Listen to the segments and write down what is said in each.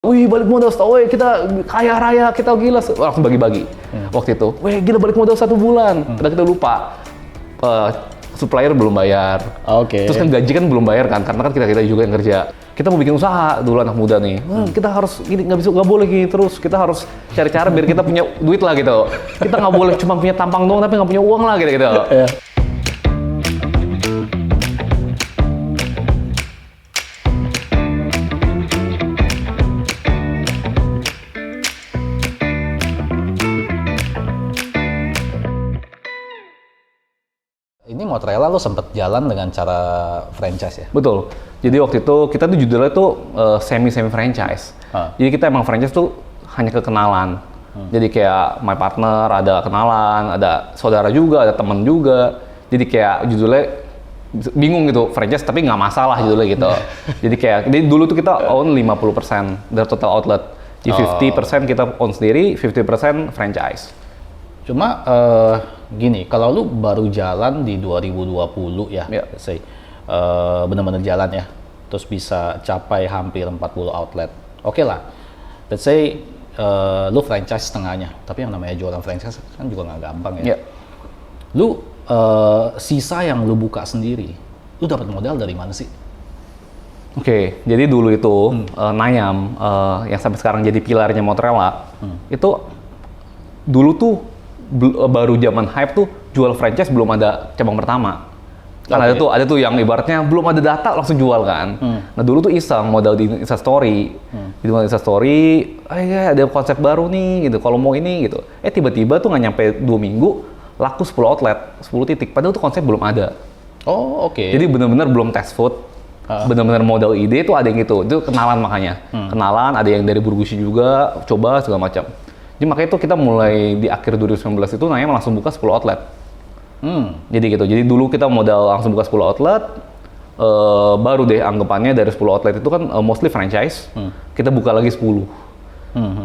Wih balik modal setahun, kita kaya raya, kita gila, langsung bagi-bagi waktu itu. Wih gila balik modal 1 bulan, padahal kita lupa supplier belum bayar. Oke. Terus kan gaji kan belum bayar kan, karena kan kita juga yang kerja. Kita mau bikin usaha dulu anak muda nih, kita harus ini nggak boleh gini terus, kita harus cari cara biar kita punya duit lah gitu. Kita nggak boleh cuma punya tampang doang tapi nggak punya uang lah gitu. Yeah. Ini Mozzarella lo sempet jalan dengan cara franchise ya? Betul. Jadi waktu itu kita tuh judulnya tuh semi franchise. Jadi kita emang franchise tuh hanya kekenalan. Jadi kayak my partner, ada kenalan, ada saudara juga, ada teman juga. Jadi kayak judulnya bingung gitu, franchise tapi nggak masalah judulnya gitu. Jadi dulu tuh kita own 50% dari total outlet. Jadi 50% kita own sendiri, 50% franchise. Cuma gini, kalau lu baru jalan di 2020 ya, say, bener-bener jalan ya, terus bisa capai hampir 40 outlet. Oke lah, let's say lu franchise setengahnya, tapi yang namanya jualan franchise kan juga nggak gampang ya. Lu sisa yang lu buka sendiri, lu dapat modal dari mana sih? Oke, jadi dulu itu Nayam yang sampai sekarang jadi pilarnya Mozzarella, itu dulu tuh baru zaman hype tuh jual franchise belum ada cabang pertama. Kan ada tuh yang ibaratnya belum ada data langsung jual kan. Nah dulu tuh iseng modal di Instastory. Di Instastory, ada konsep baru nih gitu. Kalau mau ini gitu. Tiba-tiba tuh nggak nyampe 2 minggu laku 10 outlet, 10 titik. Padahal tuh konsep belum ada. Oh oke. Jadi benar-benar belum test food. Benar-benar modal ide tuh ada yang gitu. Itu kenalan makanya. Kenalan, ada yang dari Burgusi juga, coba segala macam. Jadi makanya itu kita mulai di akhir 2019 itu Nayam langsung buka 10 outlet. Jadi gitu. Jadi dulu kita modal langsung buka 10 outlet, baru deh anggapannya dari 10 outlet itu kan mostly franchise, kita buka lagi 10.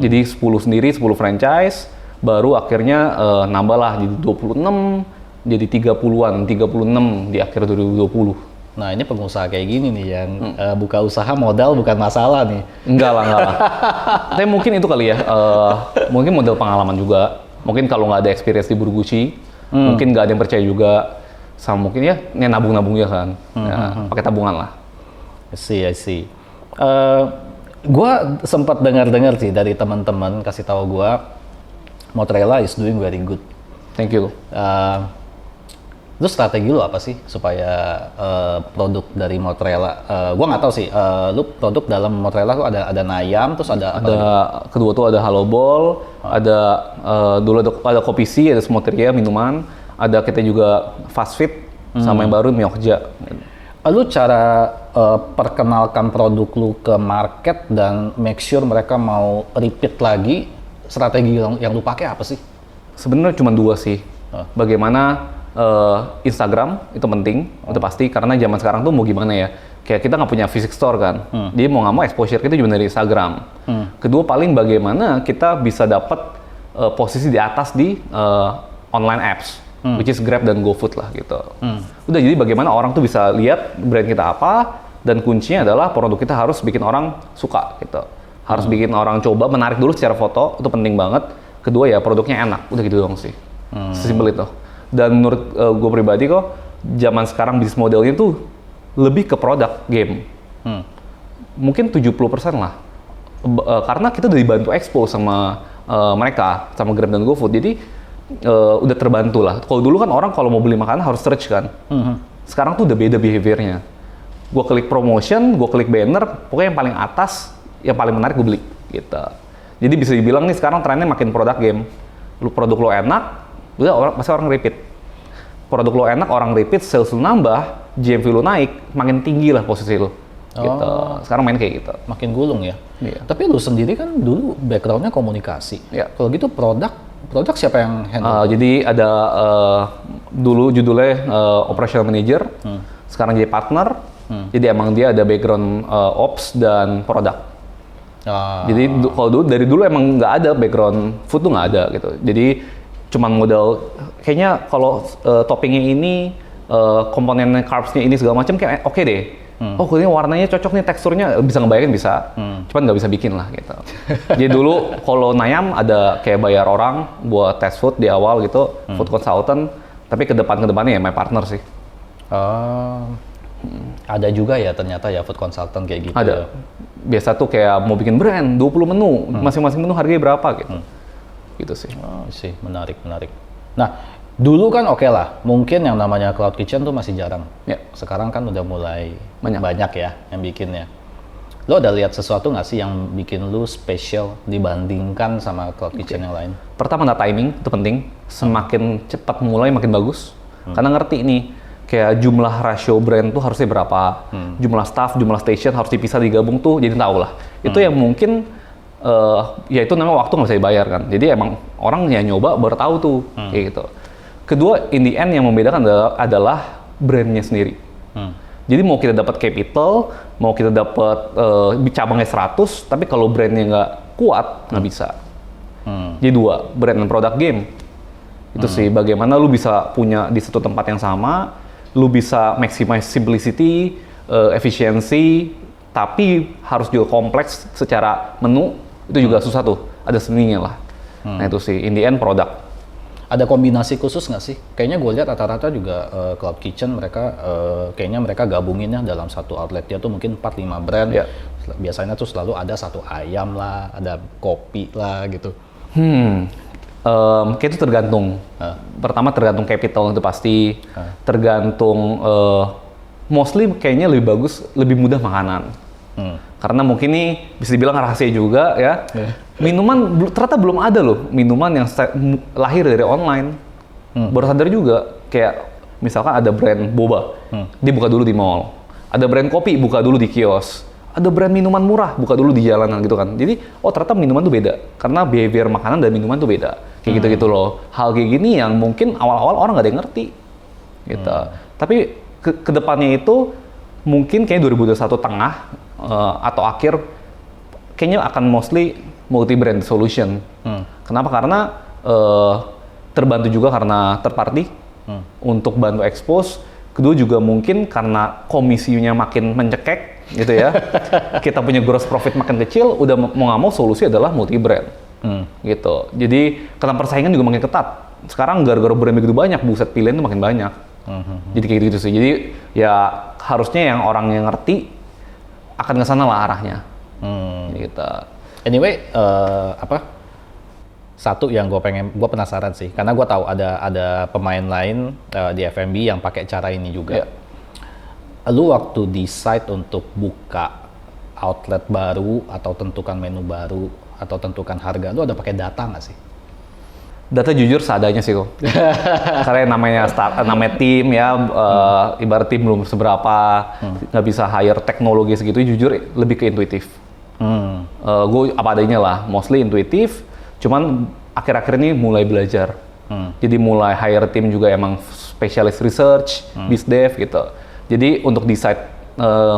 Jadi 10 sendiri, 10 franchise, baru akhirnya nambah lah jadi 26, jadi 30-an, 36 di akhir 2020. Nah ini pengusaha kayak gini nih yang buka usaha modal bukan masalah nih. Enggak lah. Tapi mungkin itu kali ya, mungkin modal pengalaman juga. Mungkin kalau nggak ada experience di Burgusi, mungkin nggak ada yang percaya juga. Sama mungkin ya, ini nabung-nabung ya kan, pakai tabungan lah. I see. Gua sempat dengar sih dari teman-teman kasih tahu gua, Mozzarella is doing very good. Thank you. Lu strategi lu apa sih supaya produk dari Mozzarella? Gua nggak tahu sih. Lu produk dalam Mozzarella tuh ada Nayam, terus ada apa lagi? Kedua tuh ada Halo Ball, ada dulu ada Kopisi, ada Smoteria minuman, ada kita juga Fast Fit sama yang baru Myokja. Lu cara perkenalkan produk lu ke market dan make sure mereka mau repeat lagi, strategi yang lu pakai apa sih? Sebenarnya cuma 2 sih. Bagaimana Instagram itu penting, itu pasti karena zaman sekarang tuh mau gimana ya, kayak kita nggak punya fisik store kan, jadi mau nggak mau exposure kita cuma dari Instagram. Kedua paling bagaimana kita bisa dapat posisi di atas di online apps, which is Grab dan GoFood lah gitu. Udah jadi bagaimana orang tuh bisa lihat brand kita apa, dan kuncinya adalah produk kita harus bikin orang suka gitu, harus bikin orang coba, menarik dulu secara foto, itu penting banget. Kedua ya produknya enak, udah gitu doang sih, sesimpel itu. Dan menurut gue pribadi kok, zaman sekarang bisnis modelnya tuh lebih ke produk game. Mungkin 70% lah. Karena kita udah dibantu expose sama mereka, sama Grab dan GoFood. Jadi udah terbantu lah. Kalau dulu kan orang kalau mau beli makanan harus search kan. Sekarang tuh udah beda behaviornya. Gue klik promotion, gue klik banner, pokoknya yang paling atas, yang paling menarik gue beli. Gitu. Jadi bisa dibilang nih sekarang trennya makin produk game. Produk lo enak, udah pasti orang repeat. Produk lo enak, orang repeat, sales lo nambah, GMV lo naik, makin tinggi lah posisi lo. Gitu. Sekarang main kayak gitu. Makin gulung ya. Tapi lu sendiri kan dulu backgroundnya komunikasi. Kalau gitu produk siapa yang handle? Jadi ada dulu judulnya operational manager, sekarang jadi partner. Jadi emang dia ada background ops dan produk. Jadi kalau dari dulu emang nggak ada background food tuh nggak ada gitu. Jadi cuman modal kayaknya kalau toppingnya ini komponen carbsnya ini segala macam kayak oke deh. Oh ini warnanya cocok nih, teksturnya bisa ngebayangin bisa, cuman nggak bisa bikin lah gitu. Jadi dulu kalau Nayam ada kayak bayar orang buat test food di awal gitu, food consultant, tapi kedepannya ya my partner sih. Ada juga ya ternyata ya food consultant kayak gitu. Ada. Biasa tuh kayak mau bikin brand, 20 menu, masing-masing menu harganya berapa gitu. Gitu sih. Oh, sih, menarik. Nah, dulu kan oke lah, mungkin yang namanya cloud kitchen tuh masih jarang. Ya. Sekarang kan udah mulai Banyak. banyak ya yang bikinnya. Lo ada lihat sesuatu nggak sih yang bikin lu spesial dibandingkan sama cloud kitchen yang lain? Pertama, timing itu penting. Semakin cepat mulai makin bagus. Karena ngerti nih, kayak jumlah rasio brand tuh harusnya berapa, jumlah staff, jumlah station harus dipisah digabung tuh, jadi tahu lah. Itu yang mungkin ya itu namanya waktu nggak bisa dibayar kan. Jadi emang orang ya nyoba baru tahu tuh kayak gitu. Kedua, in the end yang membedakan adalah brandnya sendiri. Jadi mau kita dapat capital, mau kita dapat cabangnya 100, tapi kalau brandnya nggak kuat nggak bisa. Jadi dua, brand dan product game. Itu sih bagaimana lu bisa punya di satu tempat yang sama, lu bisa maximize simplicity, efisiensi, tapi harus juga kompleks secara menu. Itu juga susah tuh, ada seninya lah. Nah itu sih, in the end produk. Ada kombinasi khusus nggak sih? Kayaknya gue lihat rata-rata juga cloud kitchen mereka kayaknya mereka gabunginnya dalam satu outlet dia tuh mungkin 4-5 brand. Ya. Biasanya tuh selalu ada satu ayam lah, ada kopi lah gitu. Kayak itu tergantung. Pertama tergantung capital itu pasti. Tergantung mostly kayaknya lebih bagus, lebih mudah makanan. Karena mungkin ini bisa dibilang rahasia juga ya. Minuman ternyata belum ada loh minuman yang lahir dari online. Baru sadar juga kayak misalkan ada brand boba, dia buka dulu di mall. Ada brand kopi buka dulu di kios. Ada brand minuman murah buka dulu di jalanan gitu kan. Jadi ternyata minuman tuh beda karena behavior makanan dan minuman tuh beda. Kayak gitu-gitu loh. Hal kayak gini yang mungkin awal-awal orang nggak ada yang ngerti. Gitu. Tapi kedepannya itu mungkin kayak 2021 tengah atau akhir kayaknya akan mostly multi-brand solution. Kenapa? Karena terbantu juga karena third party untuk bantu expose. Kedua juga mungkin karena komisinya makin mencekek gitu ya. Kita punya gross profit makin kecil, udah mau nggak mau solusi adalah multi-brand. Gitu. Jadi karena persaingan juga makin ketat. Sekarang gara-gara brand begitu banyak, buset pilihan tuh makin banyak. Jadi kayak gitu sih. Jadi ya harusnya yang orang yang ngerti akan ke sana lah arahnya. Gitu. Anyway, satu yang gue penasaran sih, karena gue tahu ada pemain lain di F&B yang pakai cara ini juga. Yeah. Lu waktu decide untuk buka outlet baru atau tentukan menu baru atau tentukan harga, lu ada pakai data nggak sih? Data jujur seadanya sih kok. Karena namanya tim ya, ibarat tim belum seberapa, nggak bisa hire teknologi segitu, jujur lebih ke intuitif. Gue apa adanya lah, mostly intuitif, cuman akhir-akhir ini mulai belajar. Jadi mulai hire tim juga emang spesialis research, bizdev gitu. Jadi untuk decide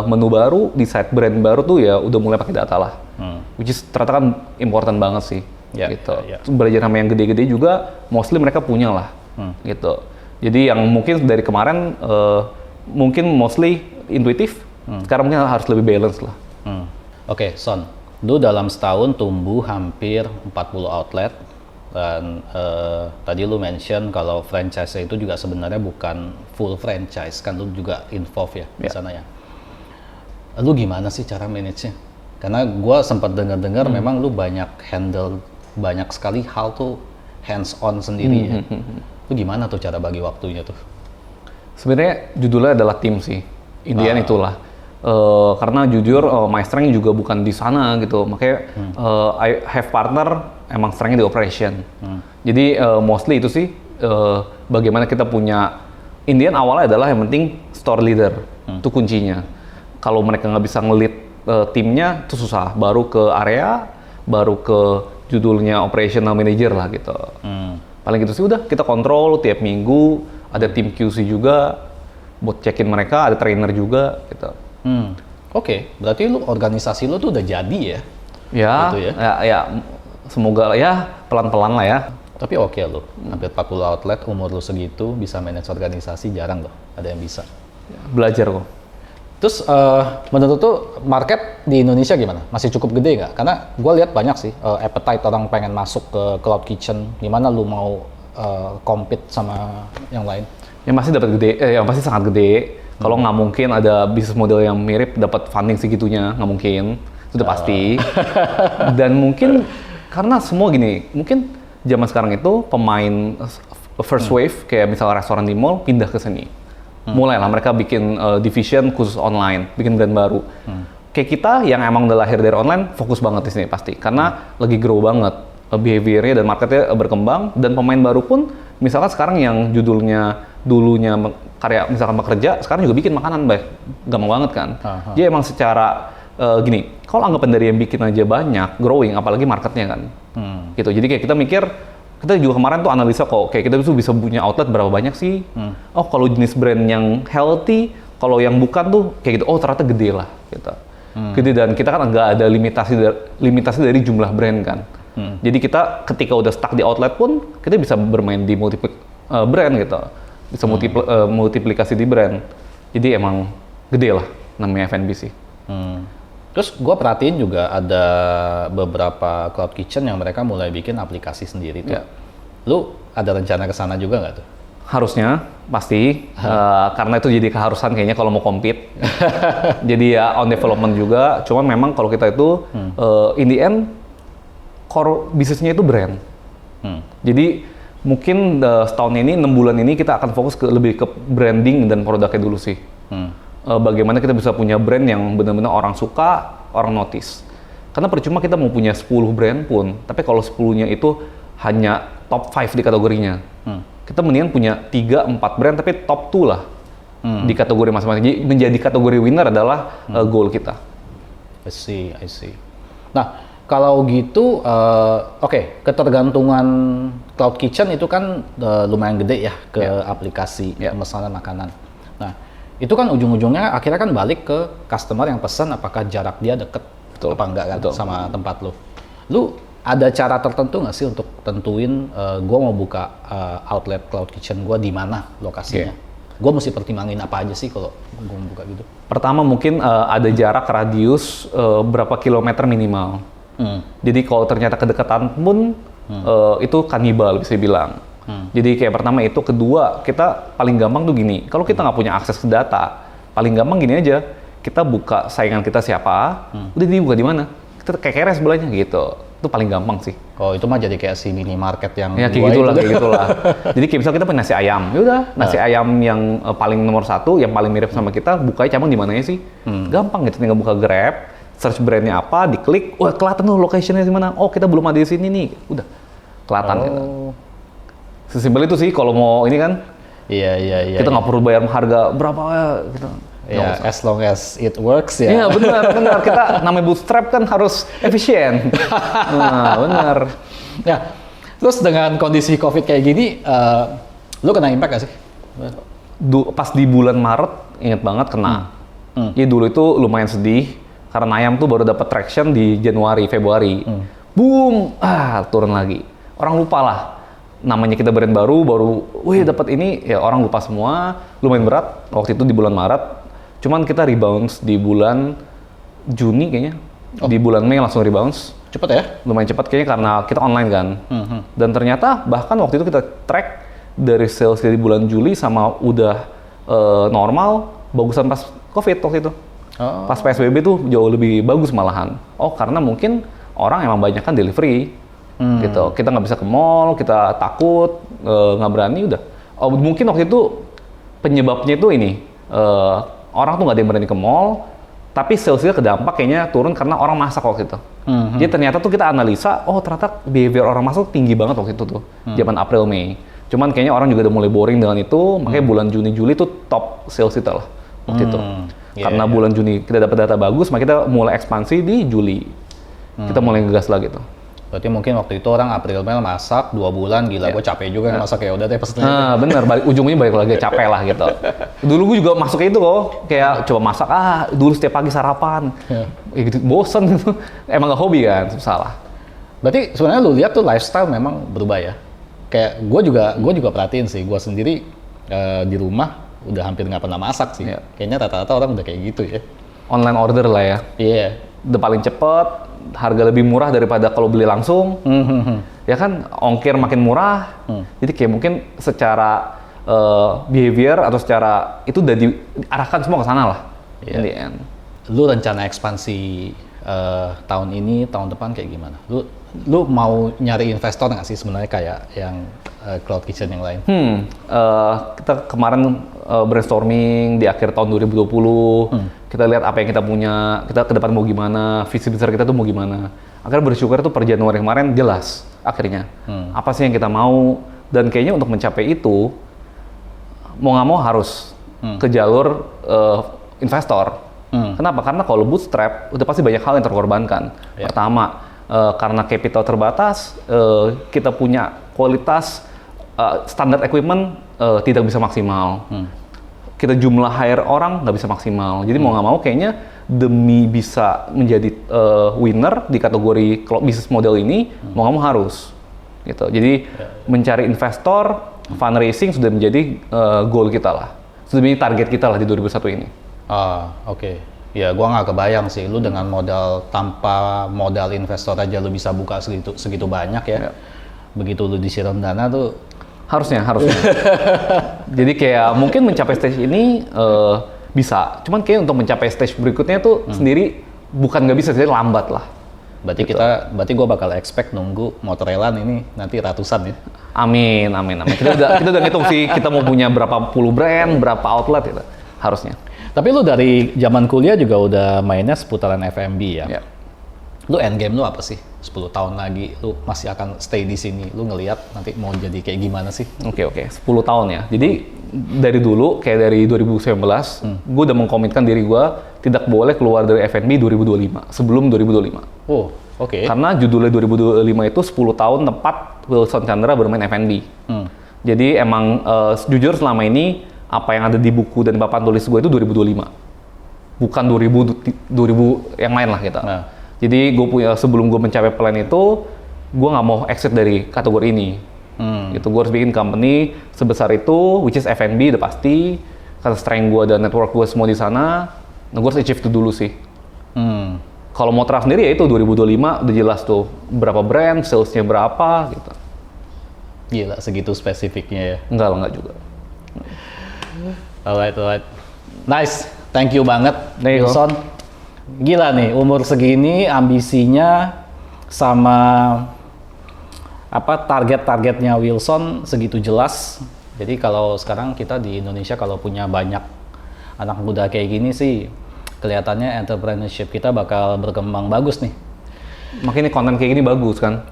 menu baru, decide brand baru tuh ya udah mulai pakai data lah. Which is ternyata kan important banget sih. Gitu. Belajar sama yang gede-gede juga, mostly mereka punya lah. Gitu. Jadi yang mungkin dari kemarin mungkin mostly intuitif, sekarang mungkin harus lebih balance lah. Oke, Son, lu dalam setahun tumbuh hampir 40 outlet dan tadi lu mention kalau franchise itu juga sebenarnya bukan full franchise, kan lu juga involve ya di sana ya. Lu gimana sih cara manage-nya? Karena gua sempat dengar-dengar memang lu banyak sekali hal tuh hands on sendiri ya. Lu gimana tuh cara bagi waktunya tuh? Sebenarnya judulnya adalah tim sih. Indian itulah. Karena jujur my strength juga bukan di sana gitu. Makanya I have partner emang strength di operation. Jadi mostly itu sih bagaimana kita punya Indian awalnya adalah yang penting store leader. Itu kuncinya. Kalau mereka nggak bisa ngelit timnya itu susah. Baru ke area, baru ke judulnya operational manager lah gitu. Paling gitu sih udah kita kontrol tiap minggu, ada tim QC juga buat cekin mereka, ada trainer juga gitu. Oke, berarti lu organisasi lu tuh udah jadi ya? Ya, gitu ya? Ya, semoga ya pelan-pelan lah ya. Tapi oke lu, hampir 40 outlet, umur lu segitu bisa manage organisasi jarang loh, ada yang bisa. Belajar kok. Terus menurut tuh market di Indonesia gimana? Masih cukup gede nggak? Karena gue lihat banyak sih appetite orang pengen masuk ke cloud kitchen. Gimana lu mau compete sama yang lain? Yang pasti dapat gede, yang pasti sangat gede. Kalau nggak mungkin ada bisnis model yang mirip dapat funding segitunya, nggak mungkin. Itu udah pasti. Dan mungkin karena semua gini, mungkin zaman sekarang itu pemain first wave kayak misalnya restoran di mall pindah ke sini. Mulailah mereka bikin division khusus online, bikin brand baru. Kayak kita yang emang udah lahir dari online, fokus banget di sini pasti. Karena lagi grow banget behavior-nya dan marketnya berkembang. Dan pemain baru pun, misalkan sekarang yang judulnya dulunya karya misalkan bekerja, sekarang juga bikin makanan, gampang banget kan. Jadi emang secara gini, kalau anggapan dari yang bikin aja banyak, growing, apalagi marketnya kan. Gitu. Jadi kayak kita mikir, kita juga kemarin tuh analisa kok, kayak kita tuh bisa punya outlet berapa banyak sih? Oh kalau jenis brand yang healthy, kalau yang bukan tuh kayak gitu, oh ternyata gede lah gitu. Gede, dan kita kan nggak ada limitasi dari jumlah brand kan. Jadi kita ketika udah stuck di outlet pun, kita bisa bermain di brand gitu. Bisa multiplikasi di brand. Jadi emang gede lah namanya F&B sih. Terus gue perhatiin juga ada beberapa cloud kitchen yang mereka mulai bikin aplikasi sendiri tuh. Lu ada rencana ke sana juga nggak tuh? Harusnya, pasti. Karena itu jadi keharusan kayaknya kalau mau compete. Jadi ya on development juga. Cuman memang kalau kita itu, in the end, core bisnisnya itu brand. Jadi mungkin setahun ini, 6 bulan ini kita akan fokus lebih ke branding dan produknya dulu sih. Bagaimana kita bisa punya brand yang benar-benar orang suka, orang notice. Karena percuma kita mau punya 10 brand pun, tapi kalau 10-nya itu hanya top 5 di kategorinya. Kita mendingan punya 3-4 brand, tapi top 2 lah di kategori masing-masing. Jadi menjadi kategori winner adalah goal kita. I see. Nah, kalau gitu, ketergantungan cloud kitchen itu kan lumayan gede ya ke aplikasi pemesanan makanan. Nah, itu kan ujung-ujungnya akhirnya kan balik ke customer yang pesan apakah jarak dia deket apa enggak kan sama tempat lu. Lu ada cara tertentu nggak sih untuk tentuin gue mau buka outlet cloud kitchen gue di mana lokasinya? Gue mesti pertimbangin apa aja sih kalau gue mau buka gitu? Pertama mungkin ada jarak radius berapa kilometer minimal. Jadi kalau ternyata kedekatan pun itu kanibal bisa dibilang. Jadi kayak pertama itu, kedua kita paling gampang tuh gini, kalau kita nggak punya akses ke data, paling gampang gini aja, kita buka saingan kita siapa, udah dibuka di mana, kita kayak sebelahnya gitu, itu paling gampang sih. Oh itu mah jadi kayak si minimarket yang ya kayak gitulah. Jadi kayak misal kita punya nasi ayam, ya udah nasi ayam yang paling nomor 1, yang paling mirip sama kita, bukanya cabang di mananya sih, gampang gitu, tinggal buka Grab, search brandnya apa, diklik, wah kelihatan tuh locationnya di mana, oh kita belum ada di sini nih, udah kelihatan gitu. Sesimpel itu sih kalau mau ini kan. Iya. Kita nggak perlu bayar harga berapa gitu. Ya, as long as it works ya. Iya benar. Kita namanya bootstrap kan harus efisien. Nah benar. Ya, terus dengan kondisi COVID kayak gini, lu kena impact gak sih? Pas di bulan Maret, inget banget kena. Ya dulu itu lumayan sedih karena ayam tuh baru dapat traction di Januari, Februari. Boom, turun lagi. Orang lupa lah. Namanya kita brand baru, wih dapat ini, ya orang lupa semua, lumayan berat waktu itu di bulan Maret. Cuman kita rebounds di bulan Juni kayaknya, di bulan Mei langsung rebounds. Cepet ya? Lumayan cepat kayaknya karena kita online kan. Dan ternyata bahkan waktu itu kita track dari sales dari bulan Juli sama udah normal, bagusan pas COVID waktu itu. Pas PSBB tuh jauh lebih bagus malahan. Oh karena mungkin orang emang banyak kan delivery. Gitu, kita nggak bisa ke mall, kita takut, nggak berani, udah. Mungkin waktu itu penyebabnya itu ini, orang tuh nggak ada yang berani ke mall, tapi salesnya kedampak kayaknya turun karena orang masak waktu itu. Jadi ternyata tuh kita analisa, oh ternyata behavior orang masak tinggi banget waktu itu tuh, zaman April Mei. Cuman kayaknya orang juga udah mulai boring dengan itu, makanya bulan Juni Juli tuh top sales kita lah waktu itu. Karena bulan Juni kita dapat data bagus, makanya kita mulai ekspansi di Juli. Kita mulai ngegas lagi tuh. Berarti mungkin waktu itu orang April Mei masak 2 bulan, gila gue capek juga masak, ya udah deh pesen. Bener, ujungnya balik lagi capek lah gitu. Dulu gue juga masuk kayak itu kok, kayak coba masak, dulu setiap pagi sarapan. Gitu, bosen gitu. Emang gak hobi kan, salah. Berarti sebenarnya lu lihat tuh lifestyle memang berubah ya. Kayak gue juga perhatiin sih, gue sendiri di rumah udah hampir nggak pernah masak sih. Iya. Kayaknya rata-rata orang udah kayak gitu ya. Online order lah ya. Iya. Udah paling cepet, harga lebih murah daripada kalau beli langsung. Ya kan, ongkir makin murah. Jadi kayak mungkin secara behavior atau secara itu udah diarahkan semua ke sana lah. In the end. Lu rencana ekspansi tahun ini, tahun depan kayak gimana? Lu mau nyari investor nggak sih sebenarnya kayak yang Cloud Kitchen yang lain? Kita kemarin brainstorming di akhir tahun 2020. Kita lihat apa yang kita punya, kita ke depan mau gimana, visi besar kita tuh mau gimana. Akhirnya bersyukur tuh per Januari kemarin jelas akhirnya. Apa sih yang kita mau, dan kayaknya untuk mencapai itu, mau nggak mau harus ke jalur investor. Kenapa? Karena kalau bootstrap, udah pasti banyak hal yang terkorbankan. Pertama, karena capital terbatas, kita punya kualitas standar equipment tidak bisa maksimal. Kita jumlah hire orang nggak bisa maksimal. Jadi mau nggak mau kayaknya demi bisa menjadi winner di kategori bisnis model ini, mau nggak mau harus. Gitu. Jadi mencari investor, fundraising sudah menjadi goal kita lah. Sudah menjadi target kita lah di 2021 ini. Oke. Ya, gua nggak kebayang sih, lu dengan modal tanpa modal investor aja lu bisa buka segitu banyak ya. Begitu lu disiram dana tuh harusnya. Jadi kayak mungkin mencapai stage ini bisa, cuman kayak untuk mencapai stage berikutnya tuh sendiri bukan nggak bisa, jadi lambat lah. Berarti gua bakal expect nunggu mozzarella ini nanti ratusan ya. Amin. Kita udah ngitung sih, kita mau punya berapa puluh brand, berapa outlet gitu, harusnya. Tapi lu dari zaman kuliah juga udah mainnya seputaran F&B ya? Ya. Lu endgame lu apa sih? 10 tahun lagi lu masih akan stay di sini. Lu ngelihat nanti mau jadi kayak gimana sih? Oke. 10 tahun ya. Jadi dari dulu, kayak dari 2019, gue udah mengkomitkan diri gue tidak boleh keluar dari F&B 2025, sebelum 2025. Oh, oke. Karena judulnya 2025 itu 10 tahun tepat Wilson Chandra bermain F&B. Jadi emang jujur selama ini apa yang ada di buku dan papan tulis gue itu 2025, bukan 2000 yang lain lah gitu. Jadi gue punya, sebelum gue mencapai plan itu, gue nggak mau exit dari kategori ini. Gitu, gue harus bikin company sebesar itu, which is F&B udah pasti, karena strength gue dan network gue semua di sana. Nah, gue harus achieve itu dulu sih. Kalau Motra sendiri ya itu 2025 udah jelas tuh berapa brand, salesnya berapa gitu. Gila, segitu spesifiknya ya? Enggak juga. Alright. Nice, thank you banget Wilson. Gila nih, umur segini ambisinya sama target-targetnya Wilson segitu jelas. Jadi kalau sekarang kita di Indonesia kalau punya banyak anak muda kayak gini sih, kelihatannya entrepreneurship kita bakal berkembang bagus nih. Makanya konten kayak gini bagus kan.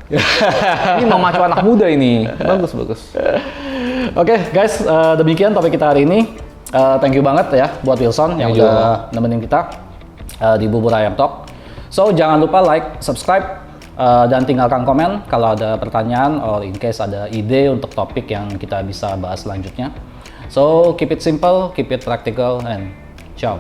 Ini memacu anak muda ini. Bagus. Oke, guys, demikian topik kita hari ini. Thank you banget ya buat Wilson yang udah nemenin kita di Bubur Ayam Talk. So, jangan lupa like, subscribe, dan tinggalkan komen kalau ada pertanyaan or in case ada ide untuk topik yang kita bisa bahas selanjutnya. So, keep it simple, keep it practical, and ciao.